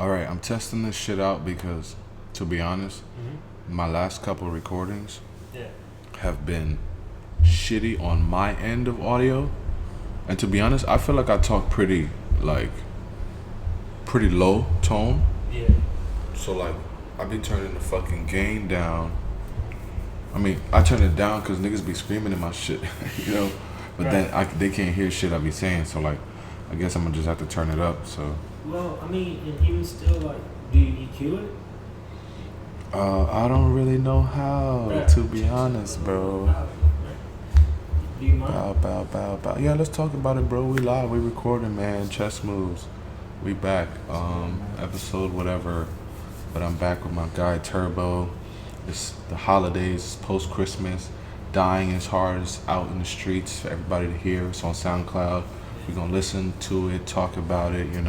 Alright, I'm testing this shit out because, to be honest, my last couple recordings Yeah. have been shitty on my end of audio. And to be honest, I feel like I talk pretty low tone. Yeah. So I be turning the fucking gain down. I mean, I turn it down because niggas be screaming in my shit, you know? But Right. then they can't hear shit I be saying, so I guess I'm gonna just have to turn it up, so. Well, I mean, and even still, do you EQ it? I don't really know how, Yeah. to be honest, bro. Do you mind? Bow. Yeah, let's talk about it, bro. We live, we recording, man. Chess moves. We back. Episode whatever. But I'm back with my guy Turbo. It's the holidays, post Christmas. Dying is hard. It's out in the streets for everybody to hear. It's on SoundCloud. We're gonna listen to it, talk about it, and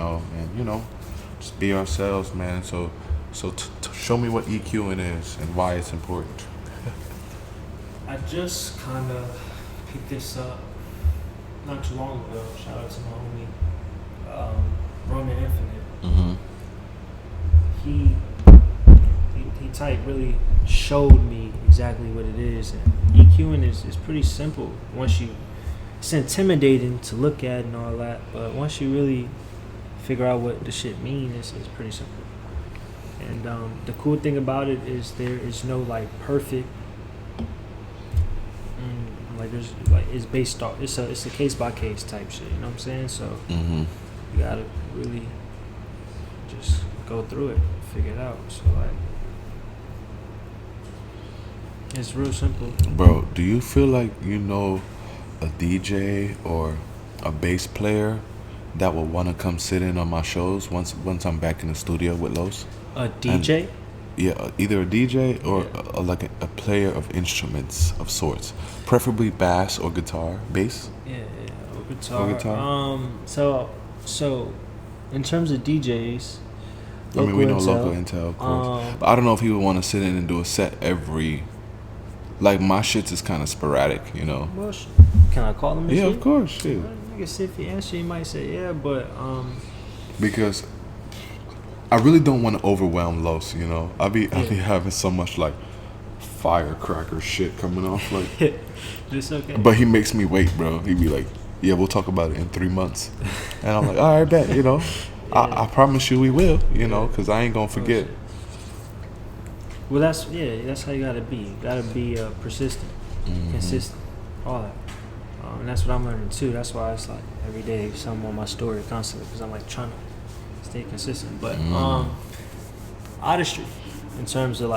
just be ourselves, man. So show me what EQing is and why it's important. I just kind of picked this up not too long ago. Shout out to my homie, Roman Infinite. Mm-hmm. He type really showed me exactly what it is, and EQing is pretty simple. It's intimidating to look at and all that, but once you really figure out what the shit means, it's pretty simple. And the cool thing about it is there is no perfect. It's based off. It's a case by case type shit. You know what I'm saying? So Mm-hmm. you gotta really just go through it, figure it out. So it's real simple. Bro, do you feel like you know a DJ or a bass player that will want to come sit in on my shows once I'm back in the studio with Los? A DJ? Yeah, either a DJ or a player of instruments of sorts, preferably bass or guitar. Bass? Yeah, or guitar. Or guitar. So in terms of DJs, I mean, we know Intel, local Intel, of course. But I don't know if he would want to sit in and do a set every. My shit's is kind of sporadic, you know. Well, can I call him? Yeah, of course, shit. I guess if he answer, he might say yeah, but Because I really don't want to overwhelm Los, you know. I be having so much firecracker shit coming off, it's okay. But he makes me wait, bro. He be like, "Yeah, we'll talk about it in 3 months," and I'm like, "All right, bet," you know. I promise you we will, you know, because I ain't gonna forget. Well, that's how you gotta be. You gotta be persistent, consistent, all that. And that's what I'm learning too. That's why it's every day something on my story constantly, because I'm trying to stay consistent. But artistry, in terms of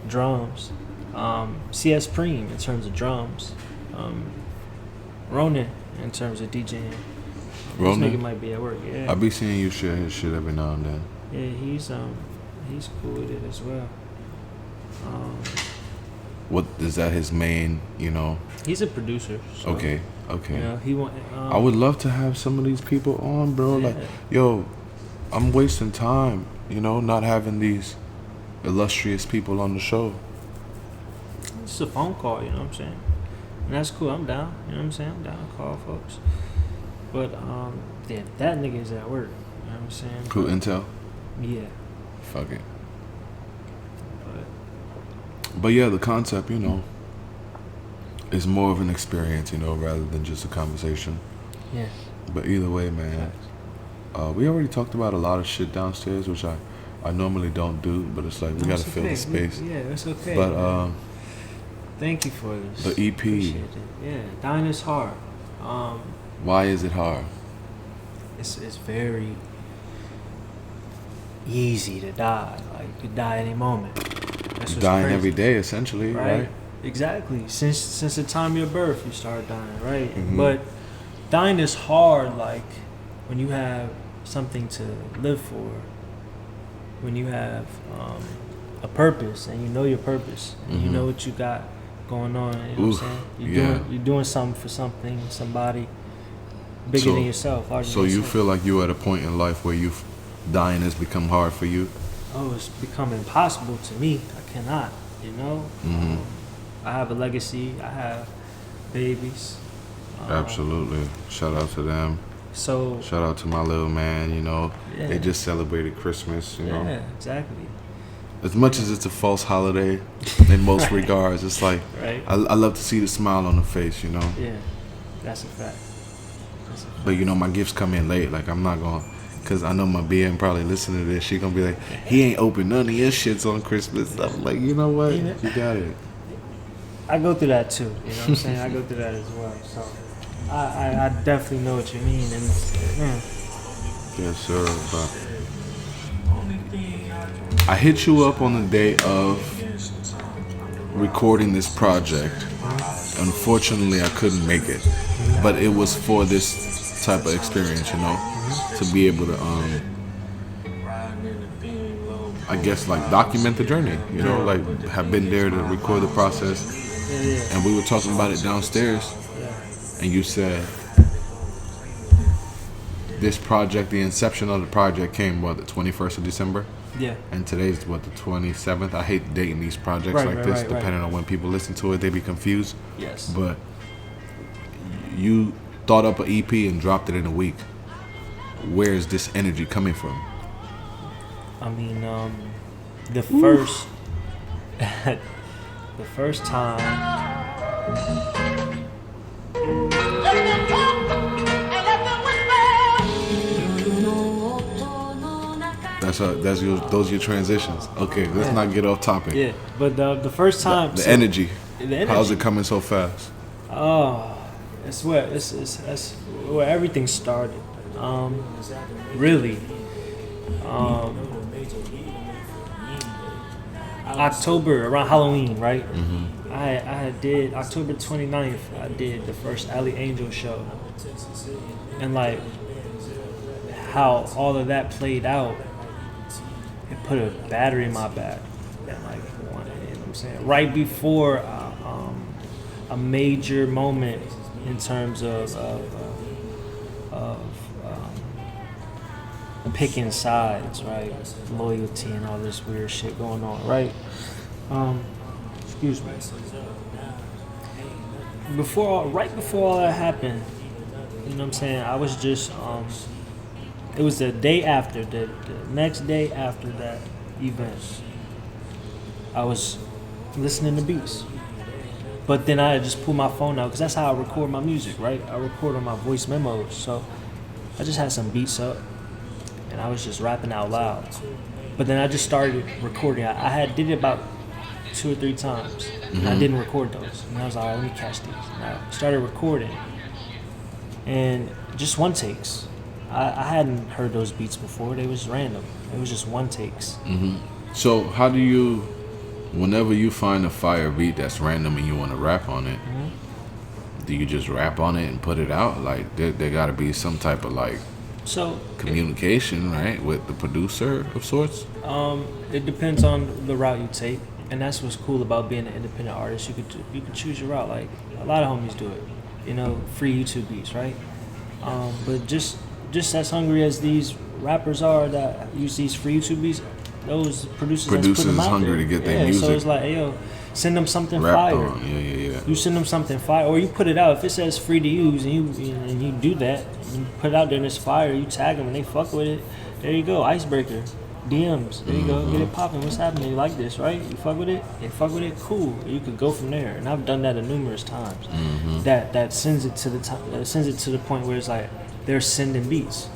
drums, CS Preem in terms of drums, Ronan in terms of DJing. Ronan? This nigga might be at work. Yeah. I be seeing you share his shit every now and then. Yeah, he's cool with it as well. What is that? His main, you know? He's a producer. So, Okay. You know, he want. I would love to have some of these people on, bro. Yeah. I'm wasting time, you know, not having these illustrious people on the show. It's a phone call, you know what I'm saying? And that's cool. I'm down. You know what I'm saying? I'm down. Call folks. But that nigga is at work. You know what I'm saying? Cool Intel. Yeah. Fuck it. But yeah, the concept, you know, is more of an experience, you know, rather than just a conversation. Yeah. But either way, man, we already talked about a lot of shit downstairs, which I normally don't do, but it's we gotta fill the space. Yeah, it's okay. But thank you for this. the EP. Appreciate it. Yeah, dying is hard. Why is it hard? It's very easy to die. You could die any moment. That's what's Dying crazy. every day, essentially, right? Exactly. Since the time of your birth, you start dying, right? Mm-hmm. But dying is hard, when you have something to live for, when you have a purpose, and you know your purpose, and you know what you got going on. You know what I'm saying? You're doing something for somebody bigger than yourself. Larger So than you yourself. feel like you're at a point in life where dying has become hard for you? Oh, it's become impossible to me. I cannot, you know? I have a legacy. I have babies. Absolutely. Shout out to them. So Shout out to my little man. You know, yeah, they just celebrated Christmas. You know, yeah, exactly. as much as it's a false holiday, in most regards, it's like Right. I love to see the smile on the face. You know, Yeah, that's a fact. That's a fact. but you know, my gifts come in late. Like I'm not gonna. Cause I know my BM probably listening to this. She gonna be like, he ain't open none of your shits on Christmas. I'm like, you know what? Yeah. You got it. I go through that too. You know what I'm saying? I go through that as well. So I definitely know what you mean. And yeah, Yes, sir. But I hit you up on the day of recording this project. Unfortunately, I couldn't make it, but it was for this type of experience, you know, to be able to, I guess, like document the journey, you know, like have been there to record the process. yeah. And we were talking about it downstairs, and you said this project, the inception of the project came, what, the 21st of December? Yeah. And today's, what, the 27th? I hate dating these projects Right, like right, this, right, depending on when people listen to it, they be confused. Yes. But you thought up an EP and dropped it in a week. Where is this energy coming from? I mean, the first, the first time. Those are your transitions. Okay, let's not get off topic. Yeah, but the first time. The so- energy. The energy. How's it coming so fast? Oh, it's that's where everything started. Really. October, around Halloween, right? Mm-hmm. I did October 29th. I did the first Alley Angel show, and like how all of that played out, it put a battery in my back. And like, you know what I'm saying? Right before a major moment in terms of picking sides, right? Loyalty and all this weird shit going on, right? Excuse me. Right before all that happened, you know what I'm saying? I was just, it was the day after, the next day after that event. I was listening to beats. But then I just pulled my phone out, because that's how I record my music, right? I record on my voice memos. So I just had some beats up, and I was just rapping out loud. But then I just started recording. I did it about 2 or 3 times. And I didn't record those. And I was like, all right, let me catch these. And I started recording. And just one takes. I hadn't heard those beats before. They was random. It was just one takes. So how do you, whenever you find a fire beat that's random and you want to rap on it, do you just rap on it and put it out? Like there got to be some type of like So communication, right, with the producer of sorts? it depends on the route you take, and that's what's cool about being an independent artist. You could choose your route. Like a lot of homies do it, you know, free YouTube beats, right? But just as hungry as these rappers are that use these free YouTube beats, those producers that's putting them is out hungry there, to get their music So it's like, hey, yo, send them something rapped fire. on. Yeah. You send them something fire, or you put it out. If it says free to use, and you do that, you put it out there and it's fire. You tag them and they fuck with it. There you go, icebreaker, DMs. There you go, get it popping. What's happening? You like this, right? You fuck with it. They fuck with it. Cool. You could go from there. And I've done that numerous times. That sends it to the point where it's like they're sending beats.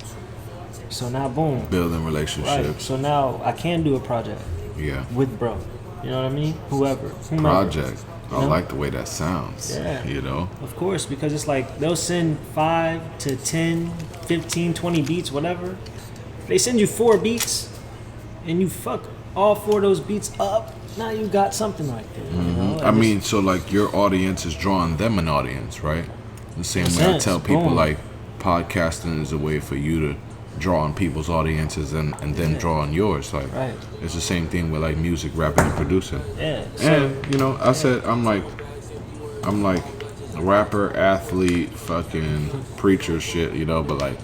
So now, boom, Building right. relationships. So now I can do a project Yeah. with bro. You know what I mean? Whomever. Project. I You know? like the way that sounds. Yeah. You know? Of course, because it's like they'll send 5 to 10, 15, 20 beats, whatever. They send you 4 beats and you fuck all 4 of those beats up. Now you got something like that. You know? I mean, so like your audience is drawing them an audience, right? The same way I sense. tell people Boom. like podcasting is a way for you to draw on people's audiences and then draw on yours. Like Right. it's the same thing with like music, rapping, and producing. Yeah. So, And you know, I said I'm like rapper, athlete, fucking preacher shit, you know, but like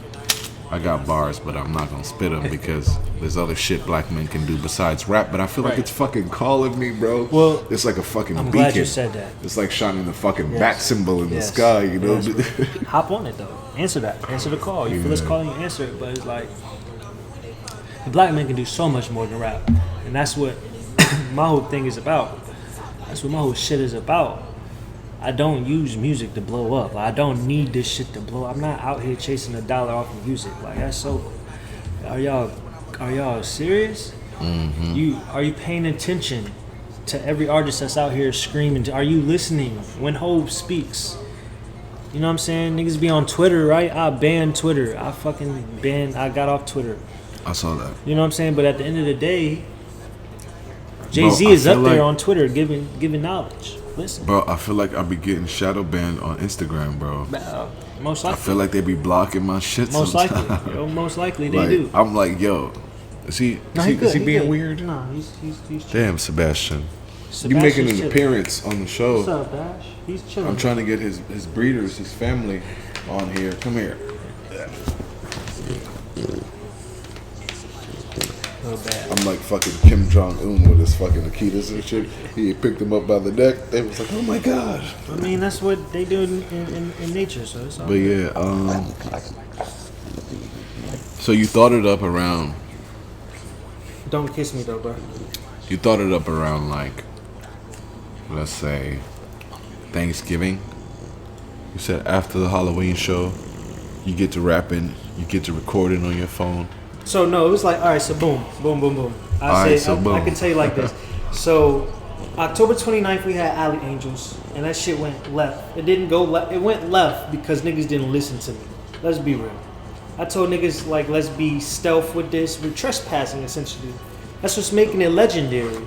I got bars, but I'm not gonna spit them because there's other shit black men can do besides rap. But I feel like Right. it's fucking calling me, bro. Well, It's like a fucking I'm beacon. glad you said that. It's like shining the fucking Yes. bat symbol in Yes. the sky, you know? Yes, bro. Hop on it though. Answer that. Answer the call. You feel it's Yeah. calling, you answer it. But it's like the black man can do so much more than rap, and that's what my whole thing is about. That's what my whole shit is about. I don't use music to blow up. I don't need this shit to blow up. I'm not out here chasing a dollar off of music. Like that's so. Are y'all serious? Are you paying attention to every artist that's out here screaming? Are you listening when Hov speaks? You know what I'm saying? Niggas be on Twitter, right? I banned Twitter. I got off Twitter. I saw that. You know what I'm saying? But at the end of the day, Jay-Z I is up feel there like- on Twitter giving knowledge. Listen. Bro, I feel like I be getting shadow banned on Instagram, bro. Most I likely. feel like they be blocking my shit Most sometimes. likely. Yo, most likely they Like, do. I'm like, yo, is he being good. weird? No, he's chill. Damn, Sebastian. You Sebastian's making an chilling. appearance on the show. What's up, Dash? He's chilling. I'm trying to get his breeders, his family on here. Come here. Real bad. I'm like fucking Kim Jong-un with his fucking Akitas and shit. He picked him up by the neck. They was like, oh my God. I mean, that's what they do in nature, so it's all But good. yeah, so you thought it up around, Don't kiss me, though, bro. you thought it up around like, let's say, Thanksgiving. You said after the Halloween show, you get to rapping, you get to recording on your phone. So, no, it was like, all right, so boom, boom, boom, boom. I can tell you like this. So, October 29th, we had Alley Angels, and that shit went left. It didn't go left. It went left because niggas didn't listen to me. Let's be real. I told niggas, like, let's be stealth with this. We're trespassing, essentially. That's what's making it legendary.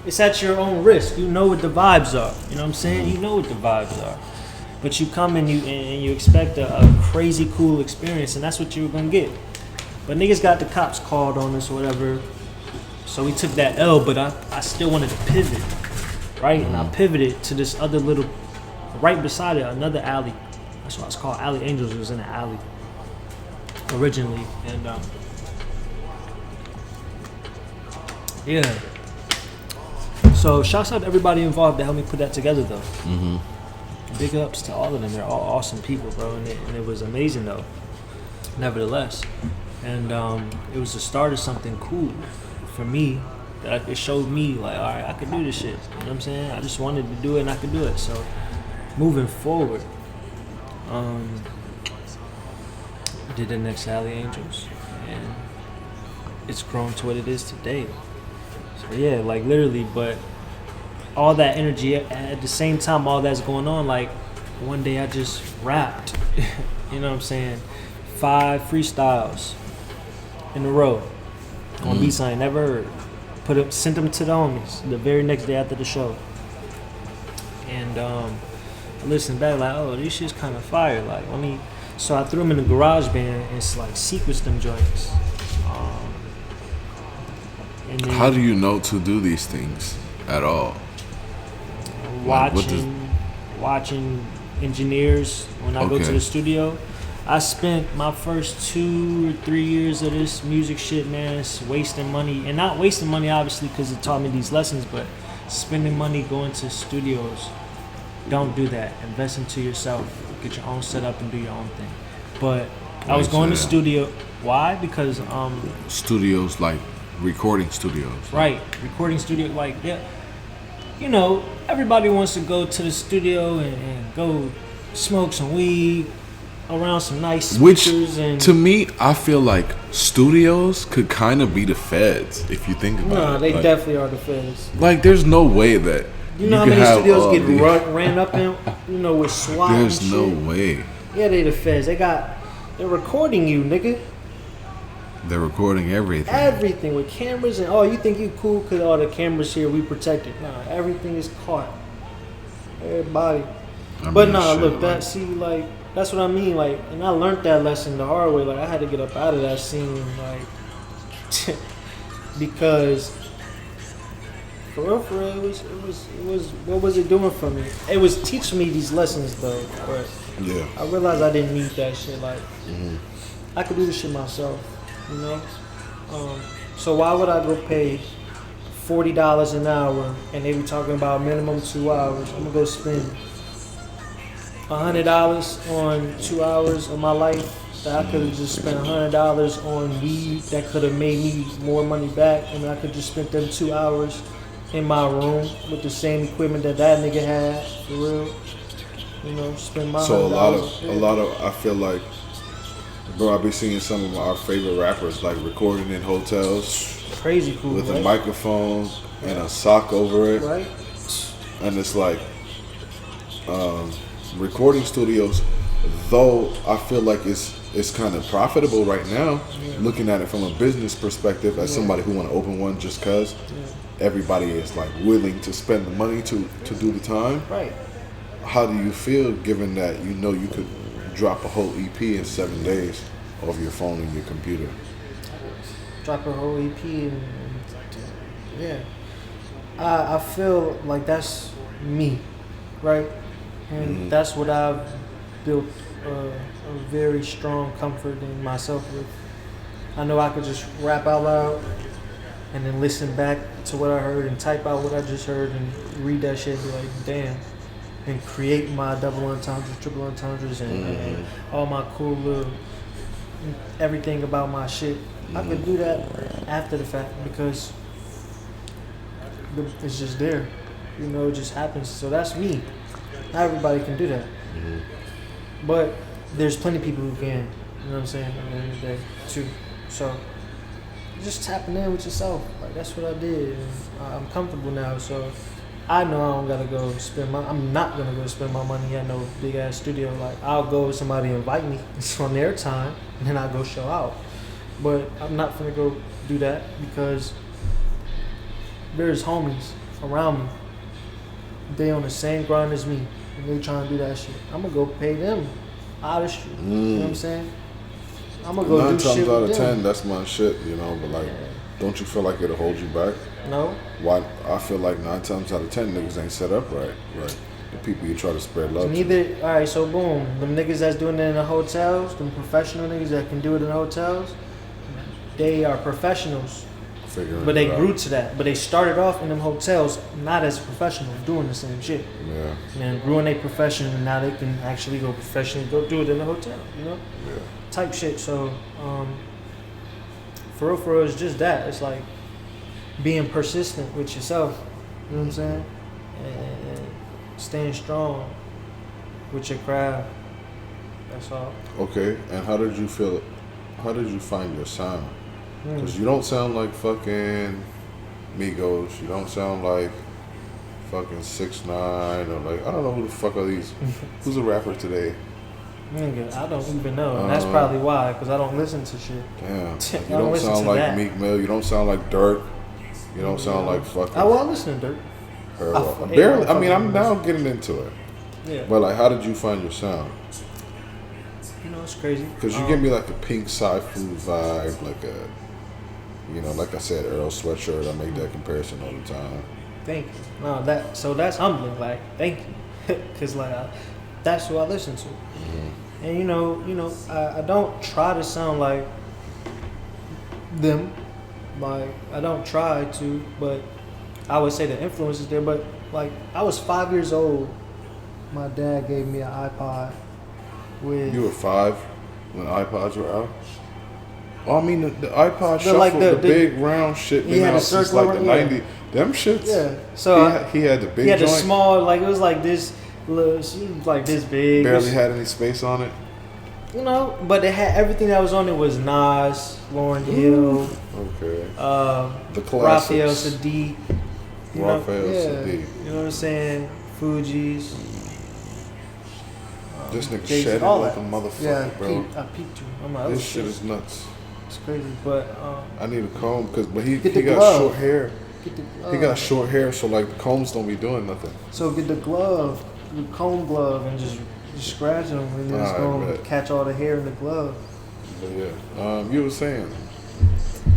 It's at your own risk. You know what the vibes are. You know what I'm saying? You know what the vibes are. But you come and you expect a crazy cool experience, and that's what you're gonna get. But niggas got the cops called on us or whatever. So we took that L, but I still wanted to pivot. Right? And I pivoted to this other little, right beside it, another alley. That's why it's called Alley Angels. It was in an alley originally. And yeah. So shouts out to everybody involved that helped me put that together though. Big ups to all of them. They're all awesome people, bro. And it was amazing though. Nevertheless. And it was the start of something cool for me. That it showed me like, all right, I could do this shit. You know what I'm saying? I just wanted to do it and I could do it. So moving forward, did the next Alley Angels, and it's grown to what it is today. So yeah, like literally, but all that energy at the same time, all that's going on. Like one day I just rapped. You know what I'm saying? 5 freestyles in a row on beats I ain't never heard. Sent them to the homies the very next day after the show. And I listened back like, oh, this shit's kind of fire. Like, let me. So I threw them in the garage band and it's like sequenced them joints. And then How do you know to do these things at all? Like, what does- watching engineers when I go to Okay. the studio. I spent my first 2 or 3 years of this music shit, man, it's wasting money. And not wasting money, obviously, because it taught me these lessons, but spending money going to studios. Don't do that. Invest into yourself. Get your own setup and do your own thing. But I was Why going to say that? studio. Why? Because, Studios, like recording studios. right, recording studio, like, yeah. You know, everybody wants to go to the studio and go smoke some weed around some nice Which, speakers and to me, I feel like studios could kind of be the feds if you think about no, it. they like, definitely are the feds. Like, there's no way that You know how could many have studios all get the- ran up in, you know, with SWAT and There's shit? no way Yeah, they the feds. They're recording you, nigga. they're recording everything. Everything with cameras and you think you cool because all the cameras here we protected. Nah, everything is caught. Everybody. I But mean, nah, shit, look, like- that see, like that's what I mean. Like, and I learned that lesson the hard way. Like, I had to get up out of that scene, like, because for real, it was. What was it doing for me? It was teaching me these lessons though. But Yeah. I realized I didn't need that shit. Like, I could do this shit myself, you know. So why would I go pay $40 an hour and they be talking about minimum 2 hours? I'm gonna go spend $100 on 2 hours of my life that I could have just spent $100 on weed that could have made me more money back, and I could just spent them 2 hours in my room with the same equipment that nigga had, for real. You know, spend my So $100. a lot of, I feel like, bro, I be seeing some of our favorite rappers like recording in hotels Crazy cool, with right? a microphone and a sock over it, Right? and it's like recording studios. Though I feel like it's kind of profitable right now, looking at it from a business perspective, as somebody who want to open one, just cause everybody is like willing to spend the money to do the time. Right. How do you feel given that you know you could drop a whole EP in 7 days off your phone and your computer? Drop a whole EP and yeah. I feel like that's me, right? And that's what I've built a very strong comfort in myself with. I know I could just rap out loud and then listen back to what I heard and type out what I just heard and read that shit and be like, damn. And create my double entendres, triple entendres, and all my cool little everything about my shit. I could do that after the fact because it's just there. You know, it just happens. So that's me. Not everybody can do that. But there's plenty of people who can. You know what I'm saying? At the end of the day, too. So just tapping in with yourself. Like that's what I did. And I'm comfortable now. So I know I don't gotta go spend I'm not gonna go spend my money at no big ass studio. Like I'll go if somebody invite me. It's on their time, and then I'll go show out. But I'm not gonna go do that because there's homies around me. They on the same grind as me, and they trying to do that shit. I'm gonna go pay them out of street. You know what I'm saying? I'm gonna go 9 do times shit out with of them. 10, that's my shit, you know. But like, don't you feel like it'll hold you back? No. Why? I feel like 9 times out of 10 niggas ain't set up right. Right. The people you try to spread love to. Neither. All right. So boom, them niggas that's doing it in the hotels, them professional niggas that can do it in the hotels, they are professionals. Figuring But they it out. grew to that. But they started off in them hotels not as professionals doing the same shit. Yeah. And grew in a profession, and now they can actually go professionally go do it in the hotel. You know, Yeah. type shit. So for real, it's just that. It's like being persistent with yourself. You know what I'm saying? And staying strong with your craft. That's all. Okay. And how did you feel? How did you find your sound? Hmm. Because you don't sound like fucking Migos. You don't sound like fucking 6ix9ine or like I don't know who the fuck are these. Who's a rapper today? Nigga, I don't even know. And that's probably why, because I don't listen to shit. Damn. Like, I you don't don't listen sound to like that. Meek Mill. You don't sound like Dirk. You don't sound like fucking. I will listen to Dirk. her. I f- Barely. yeah, I mean, I'm fucking- now getting into it. Yeah. But like, how did you find your sound? You know, it's crazy. Because you give me like a Pink Sci-Fu vibe, like a, you know, like I said, Earl Sweatshirt. I make that comparison all the time. Thank you. No, that's humbling. Like, thank you, because that's who I listen to. And you know, I don't try to sound like them. Like I don't try to, but I would say the influence is there. But like I was 5 years old. My dad gave me an iPod with You were 5 when iPods were out. Oh, I mean, the iPod Shuffle, like the the big round shit, been had out a since circle like the around- 90s. Them shits. yeah. So he had the big he had joint. a small, like it was like this, little, she was like this big. It Barely was- had any space on it. You know, but it had everything that was on it was Nas, Lauryn Hill, Okay. The Raphael classics. Sadiq. You Raphael know, Sadiq. You know what I'm saying? Fuji's. This nigga Jay-Z, shedded all like that. a motherfucker, Yeah, bro. I peeped you. I'm like, This oh, shit is nuts. It's crazy, but I need a comb but he Get the got glove. short hair. get the glove. He got short hair, so like the combs don't be doing nothing. So get the glove, the comb glove, and just scratch them, and then it's Alright, gonna bet. catch all the hair in the glove. But yeah, you were saying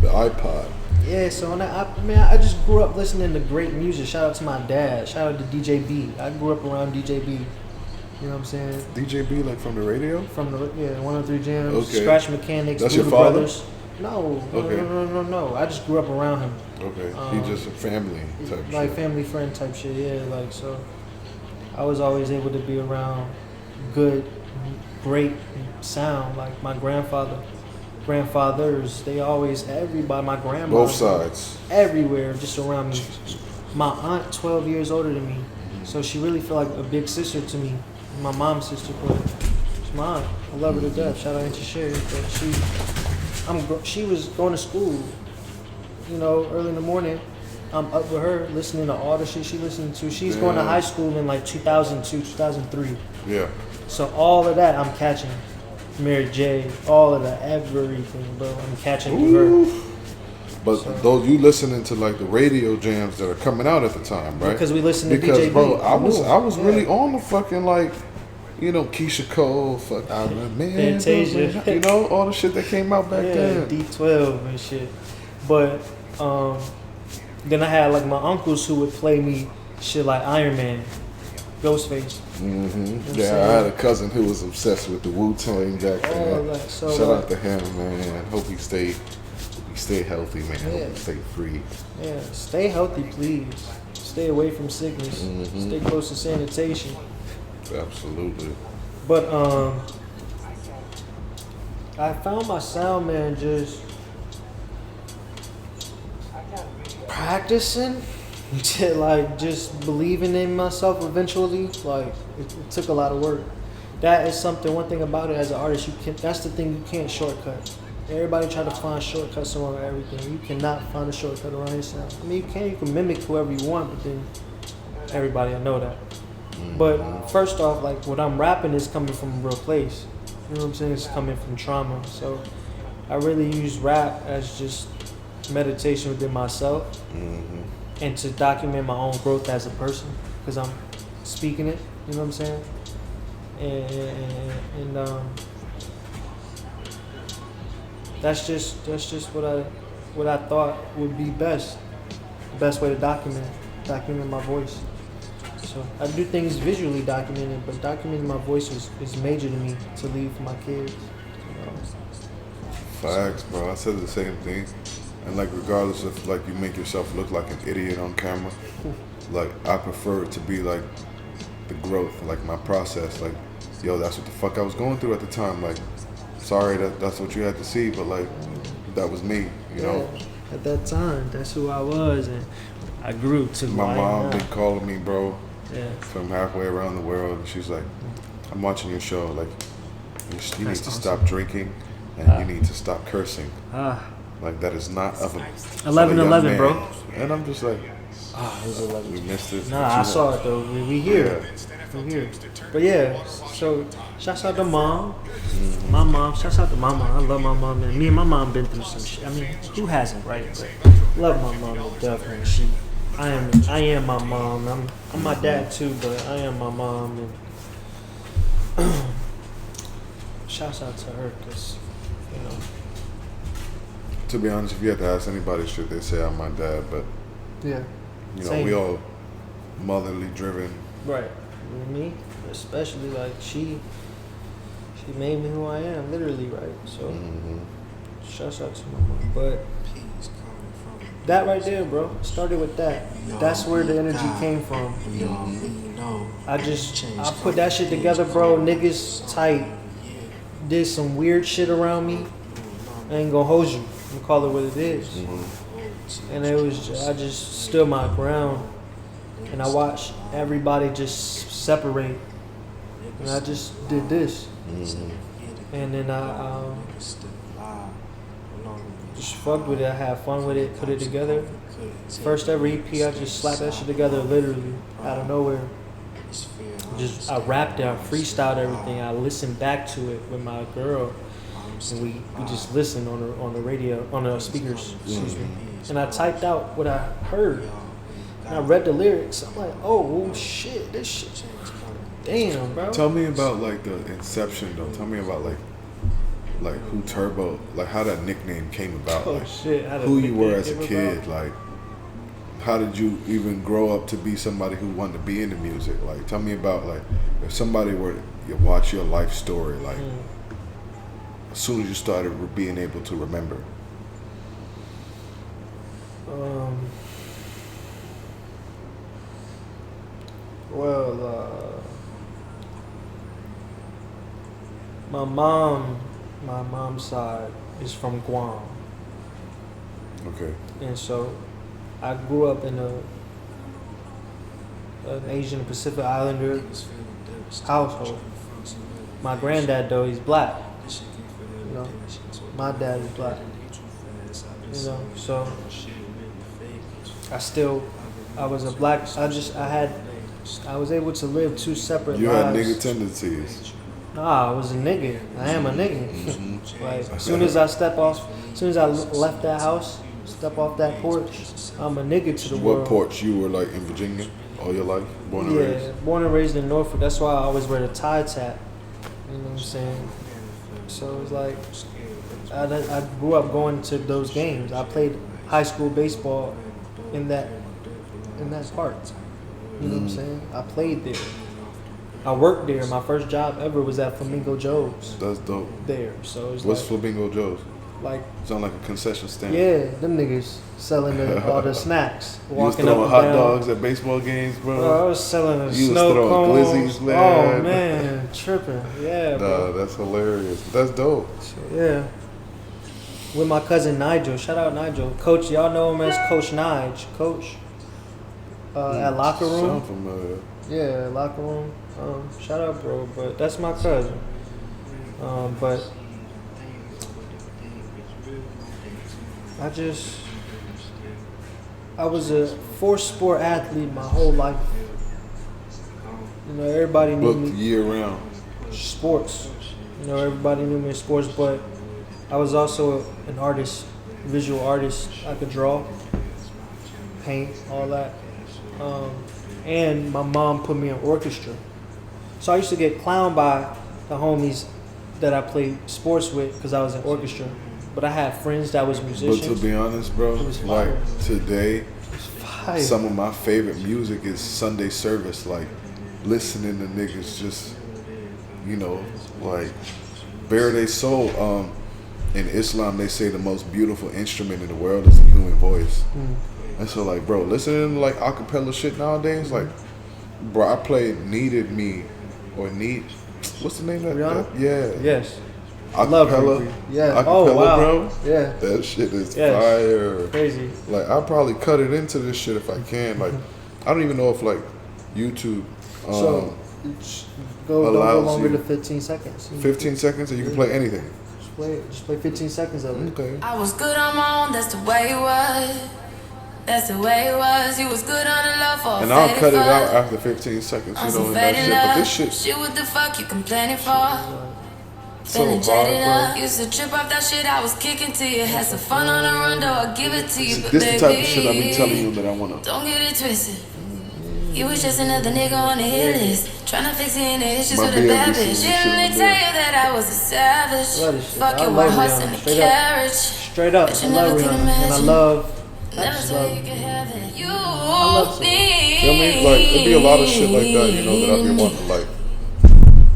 the iPod. Yeah, so I just grew up listening to great music. Shout out to my dad. Shout out to DJ B. I grew up around DJ B. You know what I'm saying? DJ B, like from the radio? From the 103 Jams, Okay. Scratch Mechanics, That's Voodoo your father? Brothers. No, Okay. no. I just grew up around him. Okay. He just a family type Like shit. family friend type shit, yeah. Like, so I was always able to be around good, great sound. Like my grandfathers, they always, everybody, my grandma. Both sides. Everywhere, just around me. My aunt, 12 years older than me. So she really felt like a big sister to me. My mom's sister, but she's my aunt. I love her to death. Shout out Auntie Sherry. But she was going to school, you know, early in the morning. I'm up with her listening to all the shit she listened to. She's going to Damn. high school in like 2002, 2003. Yeah. So all of that I'm catching. Mary J, all of that, everything, bro. I'm catching through her. But those you listening to like the radio jams that are coming out at the time, right? Because we listen to Because DJ bro, B. I was Yeah. really on the fucking like, you know, Keisha Cole, fuck man, Fantasia. you know, all the shit that came out back Yeah, then. D12 and shit. But then I had like my uncles who would play me shit like Iron Man, Ghostface. Mm-hmm. You know what I'm Yeah, I had a saying? cousin who was obsessed with the Wu-Tang back All then. that. So Shout like, out to him, man. Hope he stay healthy, man. Hope Yeah. he stay free. yeah, stay healthy, please. Stay away from sickness. Mhm. Stay close to sanitation. Absolutely. But I found my sound, man, just practicing to like just believing in myself eventually. Like it took a lot of work. That is something, one thing about it as an artist, you can, that's the thing, you can't shortcut. Everybody try to find shortcuts around everything. You cannot find a shortcut around your sound. I mean, you can mimic whoever you want, but then everybody will know that. But first off, like what I'm rapping is coming from a real place. You know what I'm saying? It's coming from trauma. So I really use rap as just meditation within myself Mm-hmm. and to document my own growth as a person because I'm speaking it. You know what I'm saying? And that's just what I thought would be best. The best way to document my voice. So I do things visually documented, but documenting my voice is major to me to leave for my kids. You know? Facts, bro. I said the same thing. And like regardless if like you make yourself look like an idiot on camera, like I prefer it to be like the growth, like my process. Like, yo, that's what the fuck I was going through at the time. Like, sorry that's what you had to see, but like that was me, you know. Yeah, at that time, that's who I was, and I grew to who My I mom am been now. calling me, bro, Yeah. from halfway around the world, and she's like, I'm watching your show. Like, you need That's to awesome. stop drinking, and you need to stop cursing. Ah, Like that is not of a 11-11, young bro. man. And I'm just like, it was 11. we missed it. Nah, I saw it though. We here. We here. But yeah, so shouts out to mom. My mom. Shouts out to my mom. I love my mom. And me and my mom been through some shit. I mean, who hasn't, right? But love my mom to death, man. I am my mom. I'm my dad too, but I am my mom. And shouts out to her, cause you know. To be honest, if you had to ask anybody, should they say I'm my dad? But Yeah. you know, Same. we all motherly driven. Right. With me, especially like she made me who I am, literally, right? So Mm-hmm. shouts out to my mom. But that right there, bro, started with that. That's where the energy came from. I put that shit together, bro. Niggas tight. Did some weird shit around me. I ain't gonna hold you. I'm gonna call it what it is. And it was, I just stood my ground. And I watched everybody just separate. And I just did this. And then I just fucked with it. I had fun with it, put it together. First ever EP, I just slapped that shit together literally out of nowhere. I rapped it, I freestyled everything. I listened back to it with my girl. And we just listened on the radio, on the speakers, excuse me. And I typed out what I heard. And I read the lyrics. I'm like, oh shit, this shit. Damn, bro. Tell me about like the inception, though. Tell me about like who Turbo, like how that nickname came about. Oh Like shit. How did who you nickname were as a came kid, about? like how did you even grow up to be somebody who wanted to be into music? Like, tell me about, like, if somebody were to watch your life story, like, as soon as you started being able to remember. Well, my mom's side is from Guam, Okay. and so I grew up in an Asian Pacific Islander household. My granddad, though, he's black. You know, my dad is black. You know, so I was a black. I was able to live two separate You had lives. nigga tendencies. Nah, I was a nigga. I am a nigga. Mm-hmm. Like, as soon as I left that house, step off that porch, I'm a nigga to the world. What porch? You were like in Virginia all your life? Born and raised? Born and raised in Norfolk. That's why I always wear the tie tap. You know what I'm saying? So it's like, I grew up going to those games. I played high school baseball in that park. You know what I'm saying? I played there. I worked there. My first job ever was at Flamingo Joe's. That's dope. There. So it's What's like, Flamingo Joe's? like, Sound like a concession stand. yeah, them niggas selling all the snacks. You was Walking up throwing and hot down. dogs at baseball games, bro. Bro, I was selling the You was snow throwing cones. glizzies, man. Oh man, tripping. Yeah, bro. Nah, that's hilarious. That's dope. So, yeah. With my cousin Nigel. Shout out Nigel. Coach, y'all know him as Coach Nige. Coach. At locker room. Sound familiar. Yeah, locker room. Shout out, bro. But that's my cousin. But I was a forced sport athlete my whole life. You know, everybody knew Booked me year round. sports. You know, everybody knew me in sports, but I was also an artist, visual artist. I could draw, paint, all that. And my mom put me in orchestra. So I used to get clowned by the homies that I played sports with because I was in orchestra. But I had friends that was But musicians. to be honest, bro, It was like fire. today, Fire. some of my favorite music is Sunday service. Like listening to niggas just, you know, like bare their soul. In Islam, they say the most beautiful instrument in the world is the human voice. And so, like, bro, listening to like acapella shit nowadays, like, bro, I played "Needed Me" or "Need." What's the name of that? Rihanna? Yeah. Yes. I love Acapella. Riri. Yeah. Acapella, Oh, wow. bro. Yeah. That shit is Yes. fire. Crazy. Like, I'll probably cut it into this shit if I can. Like, I don't even know if like YouTube. So don't go allows longer you- than 15 seconds. 15 seconds and you can play anything. Just play 15 seconds of it. Okay. I was good on my own, that's the way it was. That's the way it was. You was good on the love for And I'll cut it out after 15 seconds, you know, and that shit. But this shit, Shit, what the fuck you complaining for? so Feeling jaded hard, up. Used to trip off that shit I was kicking to you. Had some fun on the run, though I give it to you. bro. But This baby, the type of shit I've been telling you that I wanna. don't get it twisted. You was just another nigga on the hit list. Tryna fix any issues My with a bad BLBC bitch. shit Didn't in they the tell middle. you that I was a savage? Love this shit. Fuck I your love horse Rihanna. and the Straight up. carriage. Straight up. But I you love never could Rihanna. And I imagine. love. Never just say love. you could have it. You love it. Feel me? Like, it'd be a lot of shit like that, you know, that I'd be wanting to like.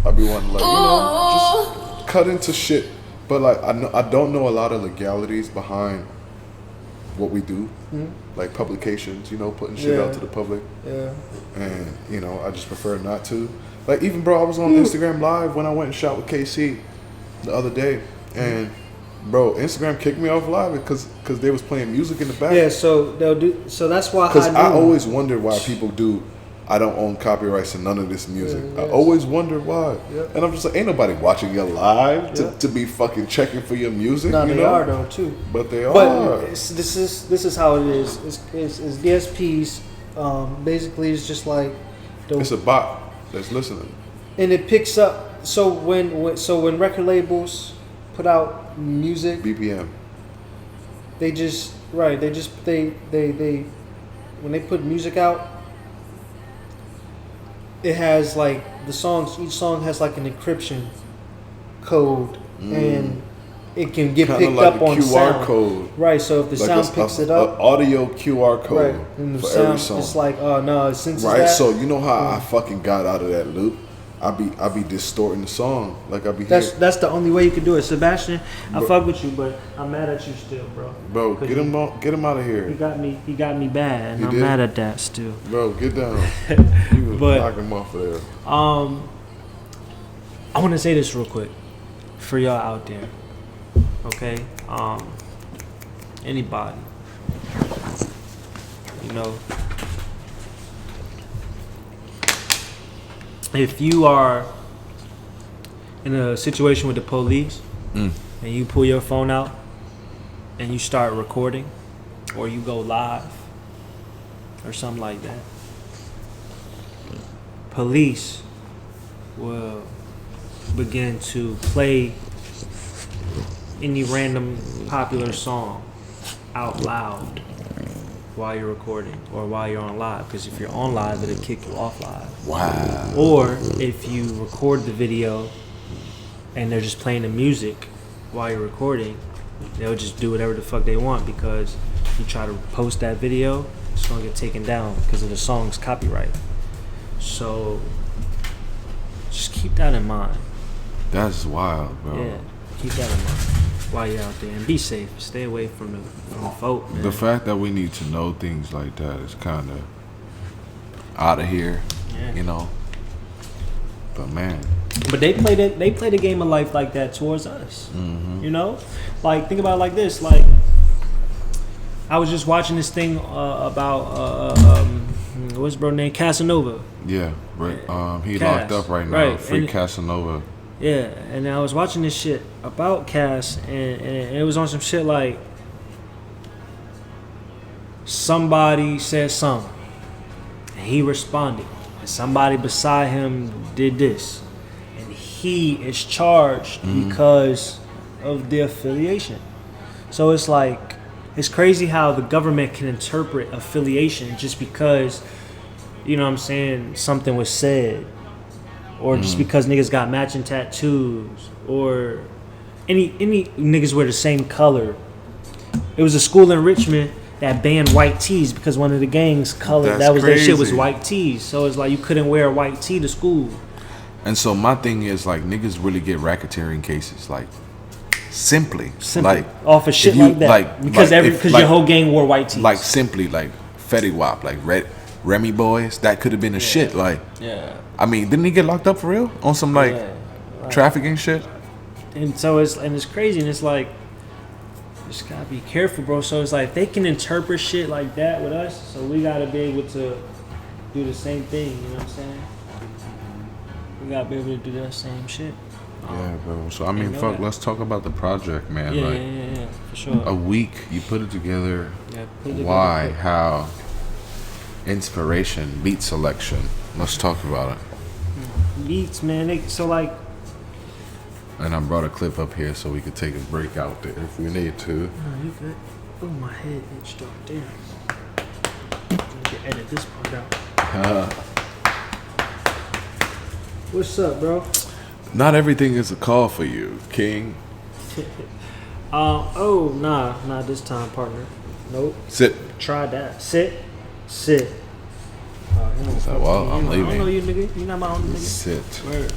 I'd be wanting to like, you know, just cut into shit. But like, I don't know a lot of legalities behind what we do, like publications, you know, putting shit Yeah. out to the public. Yeah. And you know, I just prefer not to. Like, even bro, I was on Instagram Live when I went and shot with KC the other day, and bro, Instagram kicked me off live because they was playing music in the back. Yeah. So they'll do. So that's why Because I knew. always wondered why people do. I don't own copyrights to none of this music. Yeah, I yes. always wondered why. Yeah. And I'm just like, ain't nobody watching your live Yeah. to be fucking checking for your music. No, you they know? are though too. But they But are. this is how it is. It's DSPs. Basically, it's just like the It's a bot that's listening. and it picks up. So when record labels put out music, BPM. they just they when they put music out, it has like the songs. Each song has like an encryption code, and it can get Kinda picked like up a on QR sound. code. Right. So if the Like sound picks it up, audio QR code right, and the for sound, every song. it's like, oh no, since Right, that, so you know how I fucking got out of that loop? I be distorting the song, like I be that's here. that's the only way you can do it. Sebastian, I fuck with you, but I'm mad at you still, bro. Bro, 'Cause get him out of He here, got me bad, and He I'm did? mad at that still. bro. Get down. You was But- knock him off of there. I want to say this real quick for y'all out there, okay? Anybody, you know, if you are in a situation with the police and you pull your phone out and you start recording, or you go live or something like that, police will begin to play any random popular song out loud while you're recording or while you're on live, because if you're on live, it'll kick you off live. Wow. Or if you record the video and they're just playing the music while you're recording, they'll just do whatever the fuck they want, because you try to post that video, it's gonna get taken down because of the song's copyright. So just keep that in mind. That's wild, bro. Yeah, keep that in mind while you're out there, and be safe. Stay away from the folk, man. The fact that we need to know things like that is kind of out of here, Yeah. you know. But man, But they played it. They played a game of life like that towards us. You know, like think about it like this. Like I was just watching this thing about what's bro name, Casanova. yeah, right. He Cass, locked up right now. right, Free and- Casanova. Yeah, and I was watching this shit about Cass, and it was on some shit like somebody said something, and he responded, and somebody beside him did this, and he is charged because of the affiliation. So it's like, it's crazy how the government can interpret affiliation just because, you know what I'm saying, something was said, or just because niggas got matching tattoos, or any niggas wear the same color. It was a school in Richmond that banned white tees because one of the gangs' color, That's that was their shit, was crazy. white tees. So it's like you couldn't wear a white tee to school. And so my thing is like niggas really get racketeering cases like simply Simply like off of shit if you- like that, like- because like if- because like- your whole gang wore white tees. like simply like Fetty Wap, like Remy Boys, that could have been a shit. Like yeah, I mean, didn't he get locked up for real on some like trafficking shit? and so it's crazy, and it's like, you just gotta be careful, bro. So it's like they can interpret shit like that with us, so we gotta be able to do the same thing. You know what I'm saying? We gotta be able to do that same shit. Yeah, bro. So I mean, know fuck. that. Let's talk about the project, man. Yeah, like yeah, for sure. a week, you put it together. Yeah, put it together Why? quick. How? Inspiration, beat selection. Let's talk about it. Beats, man. So like, And I brought a clip up here so we could take a break out there if we need to. oh, you good? Oh, my head itched up. Damn. I can edit this part out. What's up, bro? Not everything is a call for you, King. Oh, nah, not this time, partner. Nope. Sit. Try that. Sit. Sit. Well, I'm I don't know leaving. you, nigga. You not my own nigga. Sit. Word.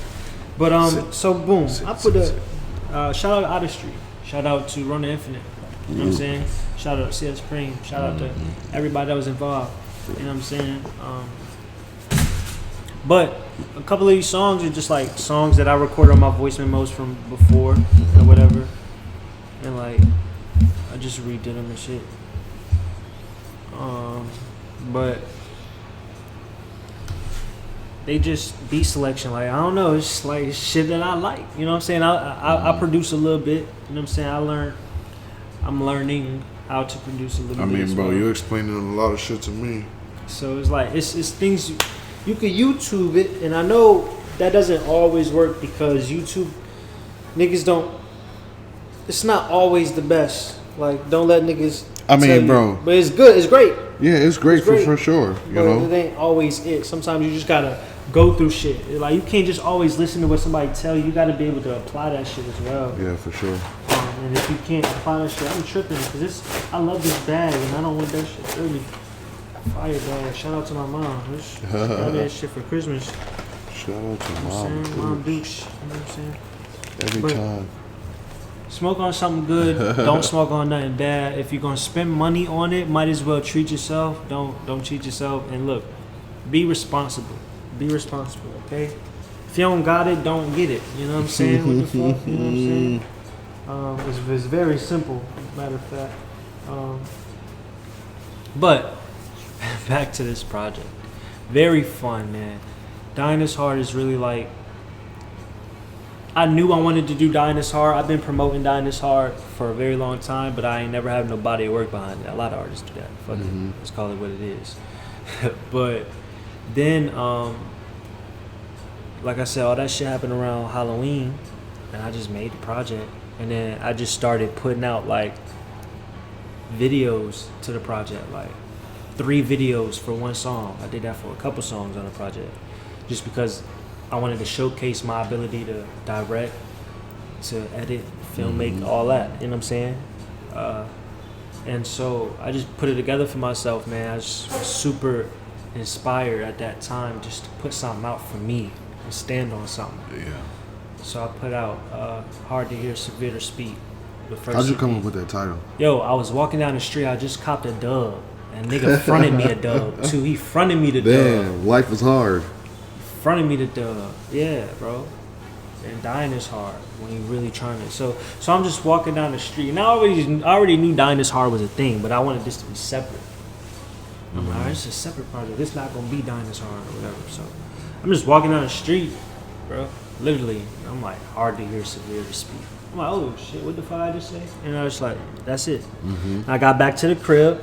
But Sit. so boom, Sit, I put sit, shout out to Artistry, shout out to Run the Infinite. You know what I'm saying? Shout out to CS Cream. Shout out to everybody that was involved. You know what I'm saying? But a couple of these songs are just like songs that I recorded on my voice memos from before or whatever, and like I just redid them and shit. But they just beat selection, like I don't know, it's just like shit that I like. You know what I'm saying? I produce a little bit. You know what I'm saying? I'm learning how to produce a little I bit. mean, as bro, well. you're explaining a lot of shit to me. So it's like it's things you could YouTube it, and I know that doesn't always work because YouTube niggas don't. It's not always the best. Like, don't let niggas. I mean, tell you. bro. But it's good. It's great. Yeah, it's great, It's great. for sure. You But know, it ain't always it. Sometimes you just gotta go through shit. Like you can't just always listen to what somebody tell you. You gotta be able to apply that shit as well. yeah, for sure. And if you can't apply that shit, I'm tripping because I love this bag and I don't want that shit really fire bag. Shout out to my mom. She got me that shit for Christmas. Shout out to You know what I'm saying? Mom Dukes. You know what I'm saying? every But- time. Smoke on something good. Don't smoke on nothing bad. If you're gonna spend money on it, might as well treat yourself. Don't cheat yourself. And look, be responsible. Be responsible, okay? If you don't got it, don't get it. You know what I'm saying? What the fuck? You know what I'm saying? It's very simple, matter of fact. But back to this project. Very fun, man. Dying is Hard is really like, I knew I wanted to do Dying is Hard. I've been promoting Dying is Hard for a very long time, but I ain't never had no body of work behind it. A lot of artists do that. Fuck it. Let's call it what it is. But then, like I said, all that shit happened around Halloween, and I just made the project. And then I just started putting out like videos to the project, like 3 videos for one song. I did that for a couple songs on the project, just because I wanted to showcase my ability to direct, to edit, film, make, all that. You know what I'm saying? And so I just put it together for myself, man. I just was super inspired at that time just to put something out for me and stand on something. Yeah. So I put out Hard to Hear, Severe to Speak. The first How'd you EP. come up with that title? Yo, I was walking down the street. I just copped a dub. And nigga fronted me a dub, too. He fronted me the dub. Damn, life was hard. Fronted me the dub. Yeah, bro. And dying is hard when you really trying to. So I'm just walking down the street. And I already knew dying is hard was a thing, but I wanted this to be separate. I'm like, all right, it's a separate project. It's not going to be dying is hard or whatever. So I'm just walking down the street, bro. Literally. I'm like, hard to hear, severe to speak. I'm like, oh shit, what the fuck I just say? And I was like, that's it. I got back to the crib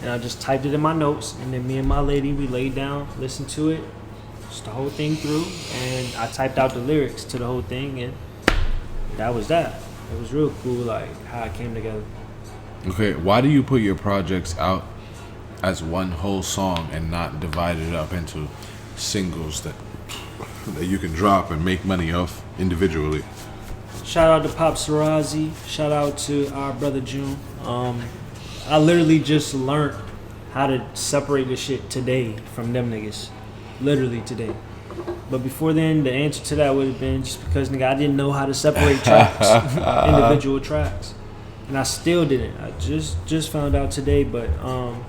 and I just typed it in my notes. And then me and my lady, we laid down, listened to it, just the whole thing through. And I typed out the lyrics to the whole thing. And that was that. It was real cool, like how it came together. Okay, why do you put your projects out as one whole song and not divide it up into singles that you can drop and make money off individually? Shout out to Pop Sarazi. Shout out to our brother June. I literally just learned how to separate this shit today from them niggas. Literally today. But before then, the answer to that would have been just because, nigga, I didn't know how to separate tracks, individual tracks. And I still didn't. I just found out today, but I'm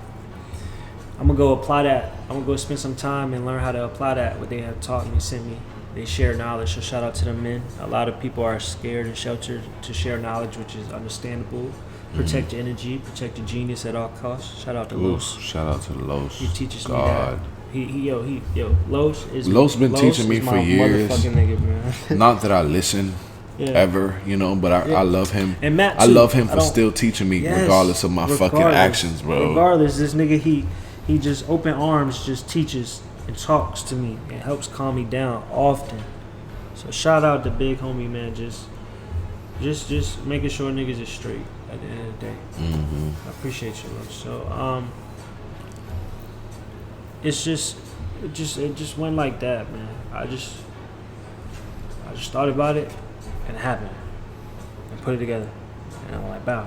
going to go apply that. I'm going to go spend some time and learn how to apply that, what they have taught me, sent me. They share knowledge, so shout out to them men. A lot of people are scared and sheltered to share knowledge, which is understandable. Protect your energy, protect your genius at all costs. Shout out to Los. Shout out to Los. He teaches God. me that. Yo, Los is Los been teaching me is for my years. motherfucking nigga, man. Not that I listen Yeah. ever, but I love him. And Matt, I too. love him I for don't- still teaching me Yes, regardless of my fucking regardless. actions, bro. Regardless, this nigga, he just open arms, just teaches and talks to me and helps calm me down often. So shout out to big homie, man. Just making sure niggas is straight at the end of the day. I appreciate you, bro. So it just went like that, man. I just thought about it and it happened and put it together. And I'm like, wow,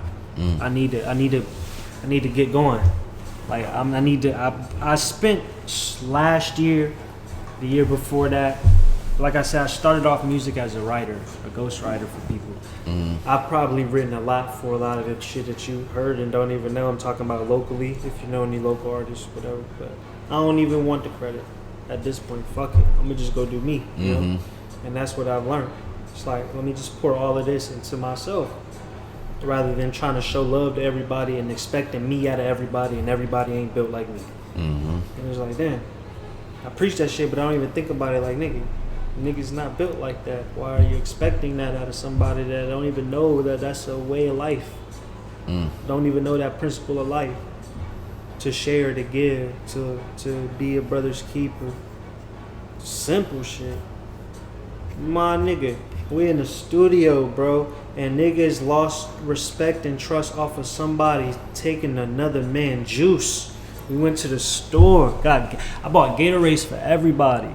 I need to get going. Like I spent last year, the year before that. Like I said, I started off music as a writer, a ghostwriter for people. I've probably written a lot for a lot of the shit that you heard and don't even know. I'm talking about locally, if you know any local artists, whatever. But I don't even want the credit at this point. Fuck it. I'm gonna just go do me, you know? And that's what I've learned. It's like, let me just pour all of this into myself rather than trying to show love to everybody and expecting me out of everybody and everybody ain't built like me. And it's like, damn, I preach that shit, but I don't even think about it like, niggas not built like that. Why are you expecting that out of somebody that don't even know that that's a way of life? Don't even know that principle of life. To share, to give, to be a brother's keeper. Simple shit. My nigga, we in the studio, bro, and niggas lost respect and trust off of somebody taking another man's juice. We went to the store. God, I bought Gatorades for everybody.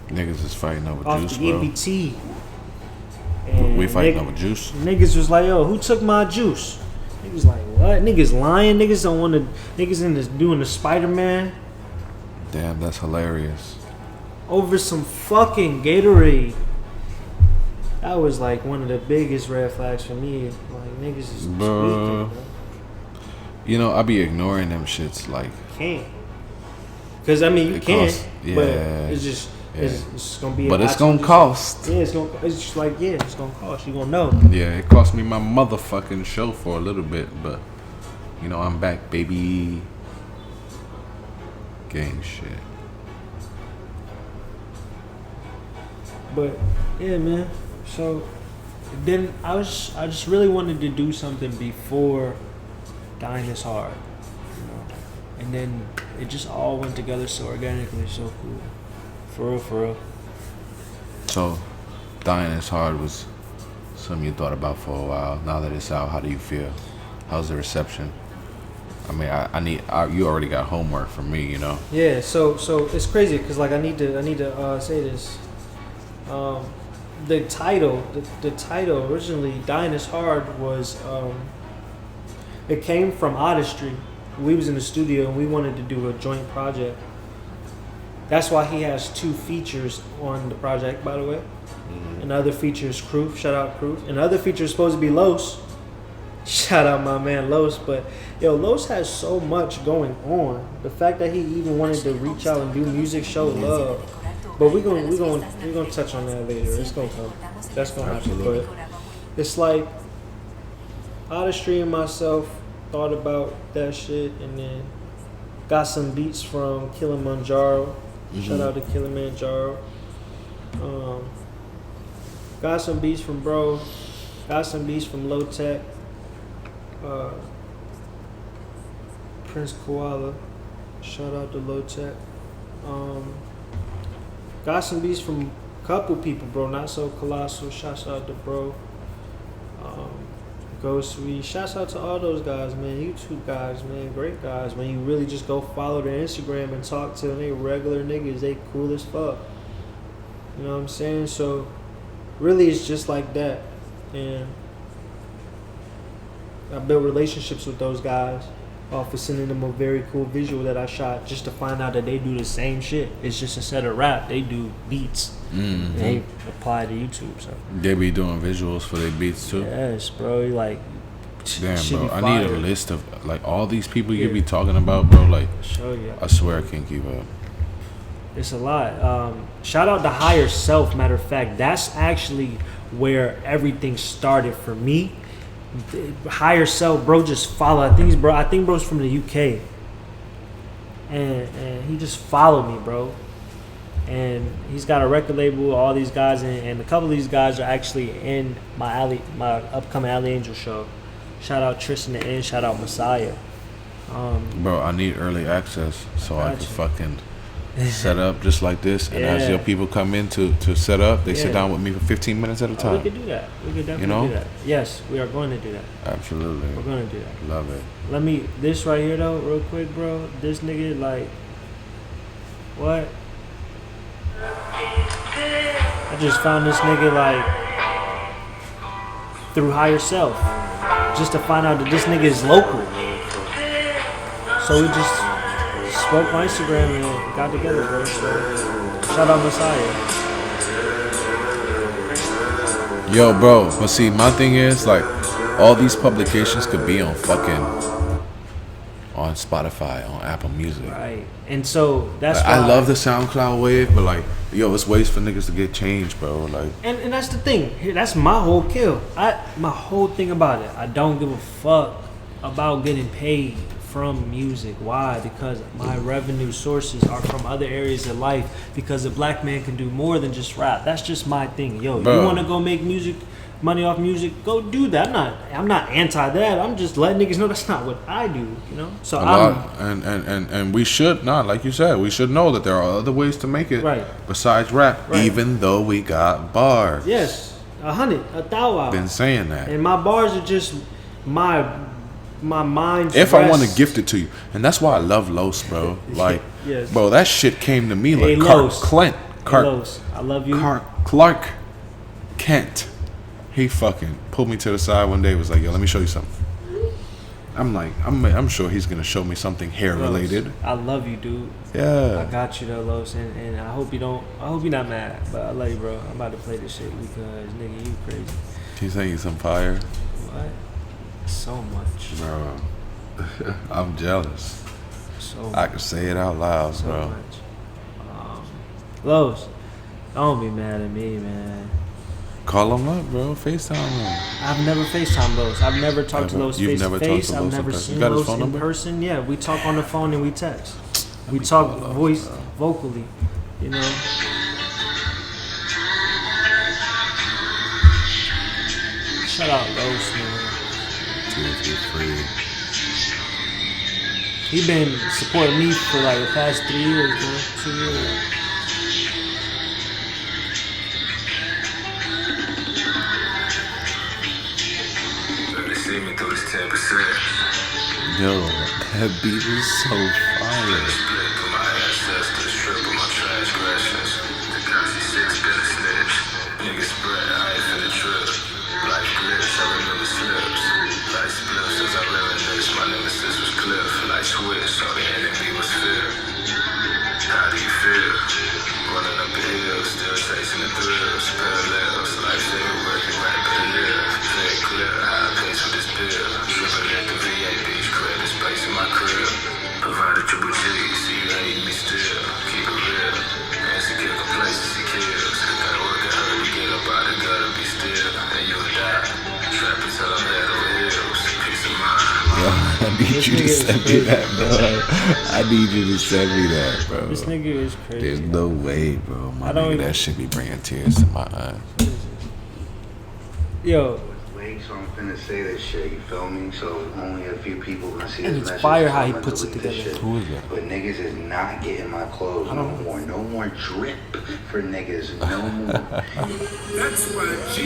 Niggas is fighting over Off juice, the bro. EBT. And We fighting over juice. Niggas was like, yo, who took my juice? Niggas like, what? Niggas lying. Niggas don't want to. Niggas in this doing the Spider-Man Damn, that's hilarious. over some fucking Gatorade. That was like one of the biggest red flags for me. Like niggas is tweaking, Bruh. bro. You know, I be ignoring them shits like. Can't. Cause I mean you It can, costs- but yeah, it's just yeah. it's just gonna be. But a it's gonna opportunity. cost. Yeah, it's just like it's gonna cost. You gonna know. Yeah, it cost me my motherfucking show for a little bit, but you know I'm back, baby. Gang shit. But yeah, man. So then I just really wanted to do something before Dying is Hard, you know. And then it just all went together so organically, so cool. For real, for real. So, Dying is Hard was something you thought about for a while. Now that it's out, how do you feel? How's the reception? I mean, you already got homework from me, you know. Yeah, so it's crazy because like I need to say this. The title originally, Dying is Hard, was it came from Artistry. We was in the studio and we wanted to do a joint project. That's why he has 2 features on the project, by the way. And the other feature is Kroof. Shout out Kroof. And the other feature is supposed to be Los. Shout out my man Los. But yo, Los has so much going on. The fact that he even wanted to reach out and do music, show love. But we're gonna touch on that later. It's gonna come. That's gonna happen. But it's like Artistry and myself thought about that shit, and then got some beats from Kilimanjaro. Shout out to Kilimanjaro. Got some beats from Bro. Got some beats from Low Tech. Prince Koala. Shout out to Low Tech. Got some beats from a couple people, bro. Not So Colossal. Shouts out to Bro. Go Sweet. Shouts out to all those guys, man. YouTube guys, man. Great guys. When you really just go follow their Instagram and talk to them, they regular niggas. They cool as fuck. You know what I'm saying? So, really, it's just like that. And I built relationships with those guys off of sending them a very cool visual that I shot just to find out that they do the same shit. It's just instead of rap, they do beats. Mm-hmm. They apply to YouTube. So They be doing visuals for their beats too. yes, bro. You like, Damn, shit bro. be I need a fire. list of like all these people you Yeah. be talking about, bro. Like, Show you. I swear I can't keep up. It's a lot. Shout out to Higher Self. Matter of fact, that's actually where everything started for me. Higher Self, bro, just follow. I think bro's from the UK, and he just followed me, bro. And he's got a record label. All these guys, and a couple of these guys are actually in my upcoming Alley Angel show. Shout out Tristan the N. Shout out Messiah. Bro, I need early access so I can Gotcha. fucking set up just like this. And as Yeah. your people come in to set up, they sit Yeah. down with me for 15 minutes at a Oh, we time. could do that. We could definitely You know? do that. Yes, we are going to do that. Absolutely. We're going to do that. Love it. Let me, this right here though, real quick, bro. This nigga, like, what? I just found this nigga, like, through Higher Self. Just to find out that this nigga is local. So we just spoke my Instagram and got together, bro. So, shout out Messiah. Yo, bro. But see, my thing is, like, all these publications could be on fucking on Spotify, on Apple Music. Right. And so, that's Like, why. I love the SoundCloud wave, but like, yo, it's ways for niggas to get changed, bro. Like, And that's the thing. Here, that's my whole kill. My whole thing about it. I don't give a fuck about getting paid from music. Why? Because my revenue sources are from other areas of life. Because a black man can do more than just rap. That's just my thing. Yo, Bro. you want to go make money off music? Go do that. I'm not anti that. I'm just letting niggas know that's not what I do. You know. So a I'm lot, and we should not, like you said, we should know that there are other ways to make it Right. besides rap. Right. Even though we got bars. yes, 100, 1,000. Been saying that. And my bars are just my mind's If I want to rest. gift it to you, and that's why I love Los, bro. Like, Yes. bro, that shit came to me Hey, like Los. Clark Hey, Los, I love you. Clark Kent. He fucking pulled me to the side one day. Was like, yo, let me show you something. I'm like, I'm sure he's gonna show me something hair related. I love you, dude. I Yeah. got you though, Los, and I hope you're not mad, but I love you, bro. I'm about to play this shit because nigga, you crazy. He's saying some fire, What? So much. bro. I'm jealous. So I can say it out loud, so bro. much. Los, don't be mad at me, man. Call him up, bro. FaceTime him. I've never FaceTime Los. I've never talked to Never? Los You've face to never talked face. to I've Los in never person? seen You got his Los phone in number? person. Yeah, we talk on the phone and we text. We me talk call Los, voice bro. vocally, you know. Shout out Los, man. Tears get free. He been supporting me for like the past 3 years, bro. 2 years. Let me see me through this 10%. Yo, that beat is so fire. Split through my ancestors, triple my transgressions. The Kasi 6 been a snitch. Niggas spread, I ain't finna trip. Life glitch, I remember slips. Life split since I reminisce. My nemesis was Cliff. Life switch, so the enemy was fear. How do you feel? Running up the hill, still chasing the thrills. Parallels, life-saving working right better live. Very clear, high pace with this bill. Triple at the VA beach, creating space in my crib. Provided triple G, see you hate me still. Keep it real. Insecure complacency kills. Gotta work it hard to get up out the gutter, be still. And you'll die. Trap until I'm head over heels. Peace of mind. Yo, I need you to send me that, bro. I need you to send me that, bro. This nigga is crazy. There's no way, bro. My I don't nigga, even- that shit be bringing tears to my eyes. Yo, Wait, so I'm finna say this shit, you feel me? So only a few people gonna see And this it's message. fire so how I'm he gonna puts it delete this together. shit. Who is that? But niggas is not getting my clothes no more. No more drip for niggas. No more.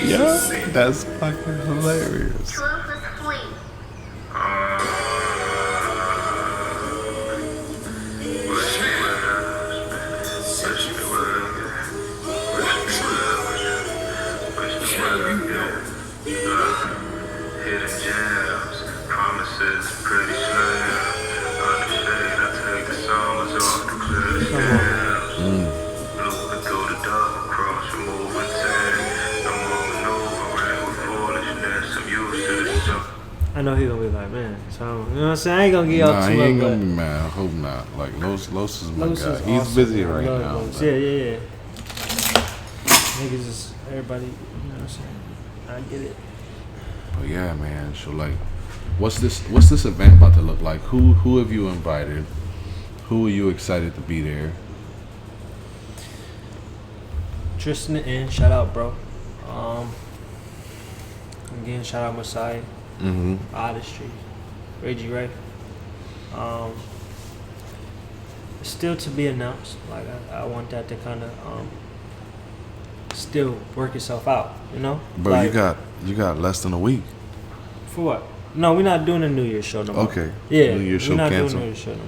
Yeah, that's fucking hilarious. 12 is clean. Hidden gems, promises, pretty slim. Under shade, I take the summers off to clear the scales. Looping through the double cross, removing 10. No more maneuvering with foolishness. I'm used to this stuff. I know he gonna be like, man. So you know what I'm saying? I ain't gonna get y'all Nah, too he ain't much, gonna be but mad. I hope not. Like, Los is my Los guy. is He's awesome, busy man. I right love now. Los. but- Yeah. Niggas is everybody. You know what I'm saying? I get it. But yeah, man. So like, what's this event about to look like? Who have you invited? Who are you excited to be there? Tristan and shout out, bro. Again, shout out Masai, Mm-hmm. Artistry, Reggie Ray. Still to be announced. Like I want that to kind of still work itself out. You know. Bro, like, you got less than a week. for what? No, we're not doing a New Year's show no more. Okay. Yeah, New Year's show we're not canceled. doing a New Year's show no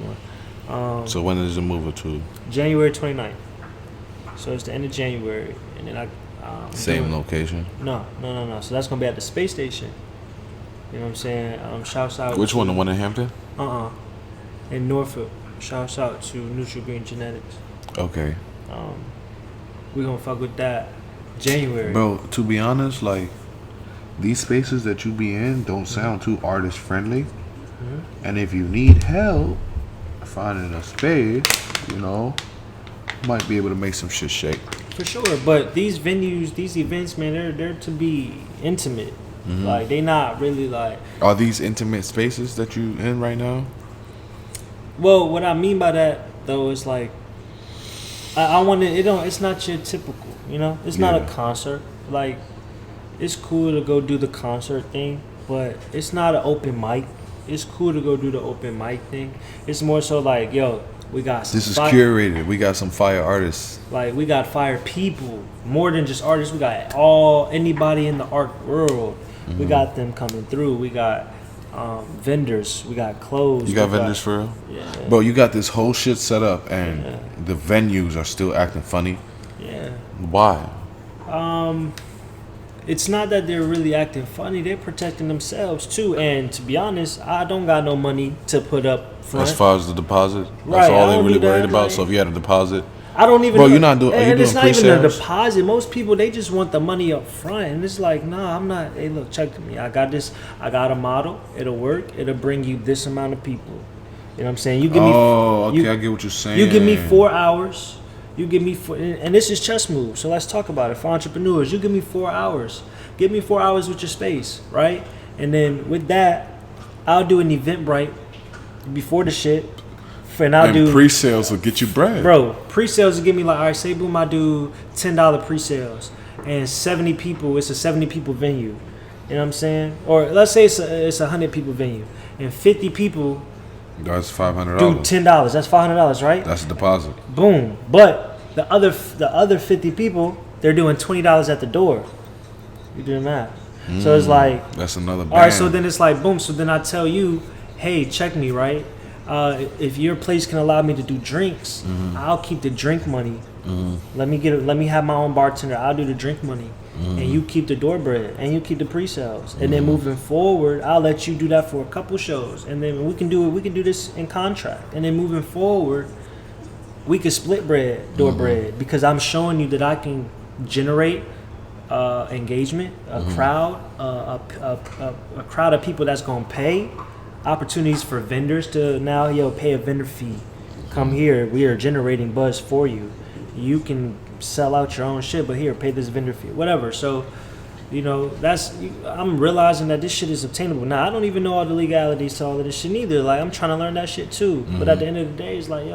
more. So when is the move to? January 29th. So it's the end of January, and then Same doing- location. No. So that's gonna be at the space station. You know what I'm saying? Shouts out. Which to, one? The one in Hampton? In Norfolk. Shouts out to Neutral Green Genetics. Okay. We gonna fuck with that. January. Bro, to be honest, like these spaces that you be in don't sound too artist friendly. And if you need help finding a space, you know, might be able to make some shit shake. For sure, but these venues, these events, man, they're to be intimate. Like they not really like. Are these intimate spaces that you in right now? Well, what I mean by that though is like, I want to. It's not your typical. You know, it's not Yeah. a concert. Like, it's cool to go do the concert thing, but it's not an open mic. It's cool to go do the open mic thing. It's more so like, yo, we got some This is fire, curated. We got some fire artists. like we got fire people, more than just artists. We got anybody in the art world. We got them coming through. We got vendors. We got clothes. You got we vendors for real? Yeah. Bro, you got this whole shit set up and Yeah. the venues are still acting funny. Yeah. Why? it's not that they're really acting funny. They're protecting themselves too. And to be honest, I don't got no money to put up front. As far as the deposit, Right, that's all I they don't really do that, worried about. like- So if you had a deposit, I don't even. Bro, know. you're not doing- are you And it's doing not even a pre-sales? deposit. Most people they just want the money up front, and it's like, nah, I'm not. Hey, look, check me. I got this. I got a model. It'll work. It'll bring you this amount of people. You know what I'm saying? You give me. oh, okay, you- I get what you're saying. You give me 4 hours. You give me four, and this is chess move. So let's talk about it for entrepreneurs. You give me 4 hours. Give me 4 hours with your space, right? And then with that, I'll do an Eventbrite before the shit, and I'll And do pre-sales will get you bread. bro. Pre-sales will give me like, all right, say boom, I do $10 pre-sales, and 70 people. It's a 70 people venue. You know what I'm saying? Or let's say it's a 100 people venue, and 50 people That's do $500. $10. That's $500, right? That's a deposit. Boom. But the other 50 people, they're doing $20 at the door. You do the math. So it's like, That's another. all right. So then it's like, boom. So then I tell you, hey, check me, right? If your place can allow me to do drinks, I'll keep the drink money. Let me have my own bartender. I'll do the drink money, and you keep the door bread, and you keep the pre-sales. And then moving forward, I'll let you do that for a couple shows, and then we can do it. We can do this in contract, and then moving forward, we can split door bread, because I'm showing you that I can generate engagement, a crowd, a crowd of people that's gonna pay, opportunities for vendors to now pay a vendor fee. Come here, we are generating buzz for you. You can sell out your own shit, but here, pay this vendor fee, whatever. So, I'm realizing that this shit is obtainable. Now, I don't even know all the legalities to all of this shit neither. Like, I'm trying to learn that shit too. But at the end of the day, it's like,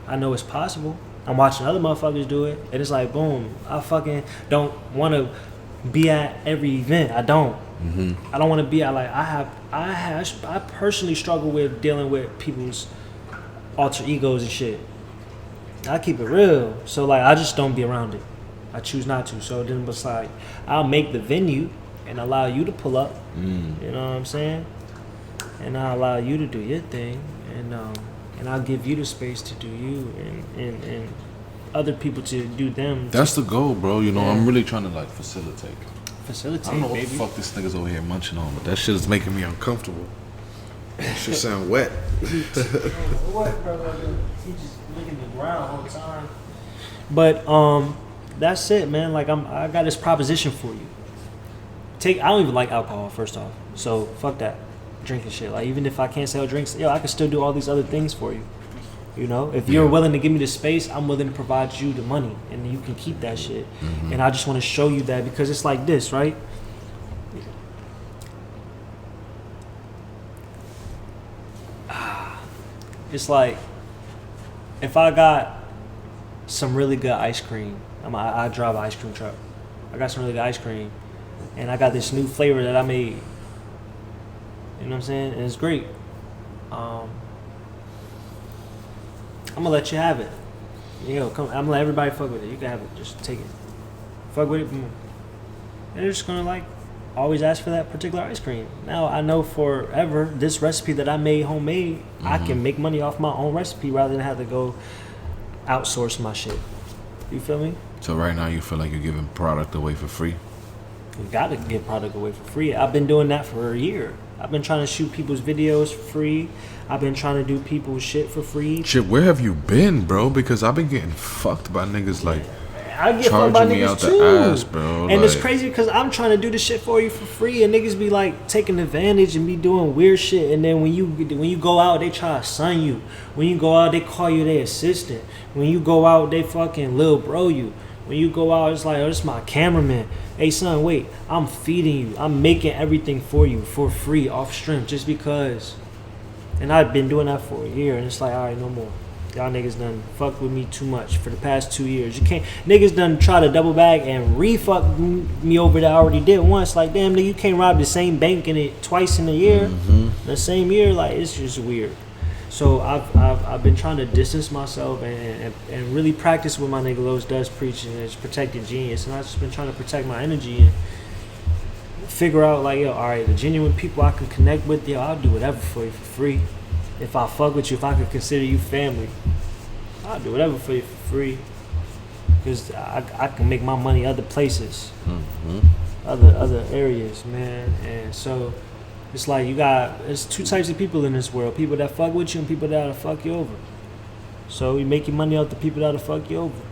I know it's possible. I'm watching other motherfuckers do it, and it's like, boom. I fucking don't want to be at every event. I don't. I don't want to be at I personally struggle with dealing with people's alter egos and shit. I keep it real, so like I just don't be around it. I choose not to. So then it's like I'll make the venue and allow you to pull up. You know what I'm saying? And I'll allow you to do your thing, and I'll give you the space to do you, and other people to do them. That's the goal, bro. You know, Yeah. I'm really trying to like facilitate. Facilitate, I don't know what baby. the fuck this nigga's over here munching on, but that shit is making me uncomfortable. Should sound wet. What, bro? He just licking the ground all the time. But that's it, man. Like I got this proposition for you. I don't even like alcohol, first off. So fuck that drinking shit. Like even if I can't sell drinks, I can still do all these other things for you. You know, if you're willing to give me the space, I'm willing to provide you the money, and you can keep that shit. And I just want to show you that, because it's like this, right? It's like if I got some really good ice cream, I drive an ice cream truck. I got some really good ice cream, and I got this new flavor that I made. You know what I'm saying? And it's great. I'm gonna let you have it. Come. I'm gonna let everybody fuck with it. You can have it. Just take it. Fuck with it. Boom. And they're just gonna like always ask for that particular ice cream. Now I know forever this recipe that I made homemade, I can make money off my own recipe rather than have to go outsource my shit. You feel me? So right now you feel like you're giving product away for free? You gotta give product away for free. I've been doing that for a year. I've been trying to shoot people's videos for free. I've been trying to do people's shit for free. Shit, where have you been, bro? Because I've been getting fucked by niggas like I get fucked by charging me niggas out too. the ass, bro. And it's like- crazy because I'm trying to do the shit for you for free, and niggas be like taking advantage and be doing weird shit. And then when you go out, they try to son you. When you go out, they call you their assistant. When you go out, they fucking lil bro you. When you go out, it's like, oh, this is my cameraman. Hey son, wait, I'm feeding you. I'm making everything for you for free off strength just because. And I've been doing that for a year, and it's like, all right, no more. Y'all niggas done fucked with me too much for the past 2 years. You can't, niggas done try to double back and re-fuck me over that I already did once. Like, damn, nigga, you can't rob the same bank in it twice in a year. The same year, like, it's just weird. So I've been trying to distance myself and really practice what my nigga Los does preach, and it's protecting genius. And I've just been trying to protect my energy and figure out, like, all right, the genuine people I can connect with, I'll do whatever for you for free. If I fuck with you, if I could consider you family, I'll do whatever for you for free. Because I can make my money other places. other areas, man. And so it's like there's two types of people in this world: people that fuck with you and people that'll fuck you over. So you make your money off the people that'll fuck you over,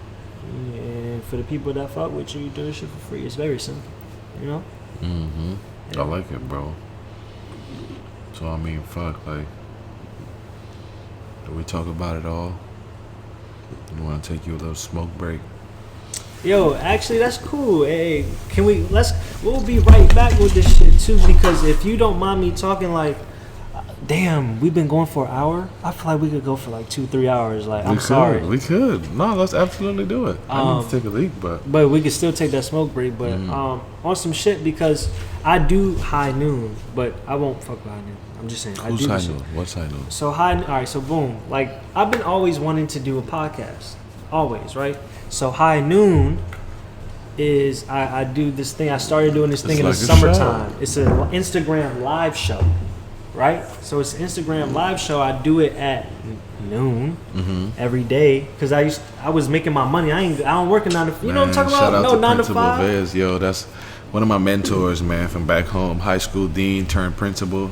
and for the people that fuck with you, you do this shit for free. It's very simple, you know. Mm-hmm. I like it, bro. So I mean, fuck, like, do we talk about it all? You want to take you a little smoke break? Yo, actually, that's cool. Hey, we'll be right back with this shit too, because if you don't mind me talking, like, damn, we've been going for an hour. I feel like we could go for like 2-3 hours. Like, I'm sorry. We could. No, let's absolutely do it. I need to take a leak, but we could still take that smoke break. But on some shit, because I do High Noon, but I won't fuck with High Noon. I'm just saying. who's High Noon? What's High Noon? So all right. So boom. Like, I've been always wanting to do a podcast. Always, right? So High Noon is I do this thing. I started doing this thing in the summertime. It's an Instagram live show, right? So it's an Instagram live show. I do it at noon every day because I was making my money. I don't work a 9 to 5. You know what I'm talking about? Shout out No to 9 to Principal 5. Viz. Yo, that's one of my mentors, man, from back home. High school dean turned principal.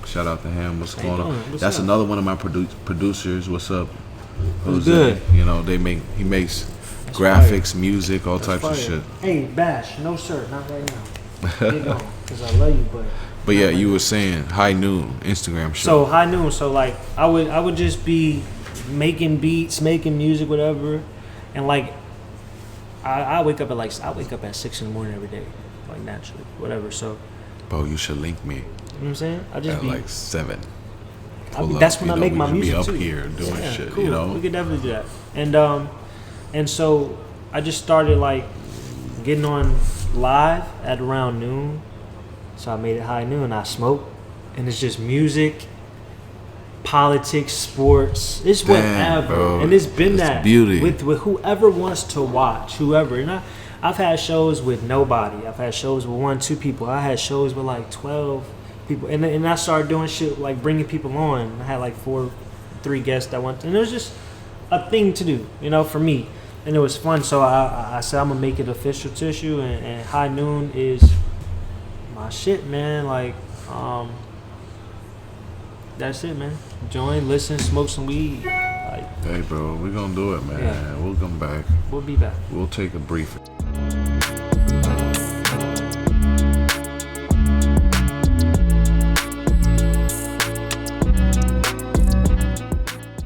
Shout out to him. What's going on? That's another one of my producers. What's up? What's good? You know, he makes graphics, music, all types of shit. Hey, Bash, no sir, not right now. Get going, because I love you, but yeah, you were saying High Noon Instagram show. So High Noon, so like I would just be making beats, making music, whatever, and like I wake up at 6 in the morning every day, like naturally, whatever. So, bro, you should link me. You know what I'm saying? I just at like 7. That's when I make my music be up too. Here doing shit, cool. you know. We could definitely do that. And so I just started like getting on live at around noon. So I made it High Noon. I smoke, and it's just music, politics, sports. It's whatever, bro. and it's been that beauty with whoever wants to watch, whoever. And I've had shows with nobody. I've had shows with 1-2 people. I had shows with like 12 people, and I started doing shit like bringing people on. I had like 3 guests that went, and it was just a thing to do, you know, for me, and it was fun. So I said I'm gonna make it official tissue, and High Noon is my shit, man. Like, that's it, man. Join, listen, smoke some weed. Like, hey, bro, we're gonna do it, man. Yeah. We'll come back. We'll be back. We'll take a brief